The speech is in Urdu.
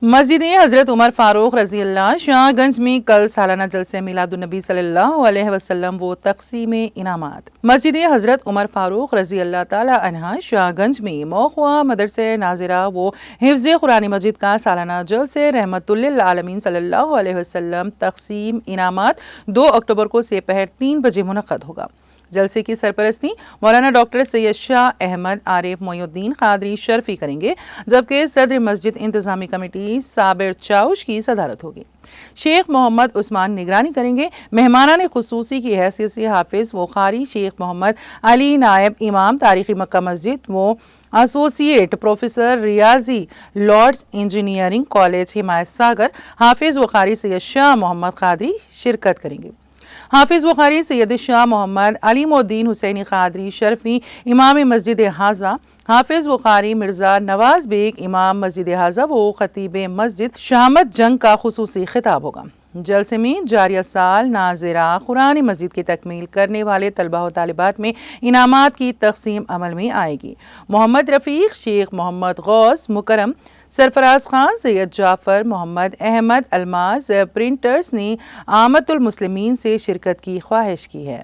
مسجد حضرت عمر فاروق رضی اللہ شاہ گنج میں کل سالانہ جلسہ میلاد النبی صلی اللہ علیہ وسلم و تقسیم انعامات۔ مسجد حضرت عمر فاروق رضی اللہ تعالی عنہ شاہ گنج میں موخوا مدرسہ ناظرہ و حفظ قرآن مجید کا سالانہ جلسہ رحمت للعالمین صلی اللہ علیہ وسلم تقسیم انعامات 2 اکتوبر کو سپہر 3 بجے منعقد ہوگا۔ جلسے کی سرپرستی مولانا ڈاکٹر سید شاہ احمد عارف محی الدین قادری شرفی کریں گے، جبکہ صدر مسجد انتظامی کمیٹی صابر چاوش کی صدارت ہوگی۔ شیخ محمد عثمان نگرانی کریں گے۔ مہمانان خصوصی کی حیثیت سے حافظ و قاری شیخ محمد علی نائب امام تاریخی مکہ مسجد و ایسوسی ایٹ پروفیسر ریاضی لارڈز انجینئرنگ کالج حمایت ساگر حافظ و قاری سید شاہ محمد قادری شرکت کریں گے۔ حافظ و قاری سید شاہ محمد علیم الدین حسینی قادری شرفی امام مسجد حاضہ، حافظ و قاری مرزا نواز بیگ امام مسجد حاضہ و خطیب مسجد شہامت جنگ کا خصوصی خطاب ہوگا۔ جلسے میں جاریہ سال ناظرہ قرآن مجید کی تکمیل کرنے والے طلبہ و طالبات میں انعامات کی تقسیم عمل میں آئے گی۔ محمد رفیق، شیخ محمد غوث مکرم، سرفراز خان، سید جعفر، محمد احمد الماس پرنٹرز نے عامة المسلمین سے شرکت کی خواہش کی ہے۔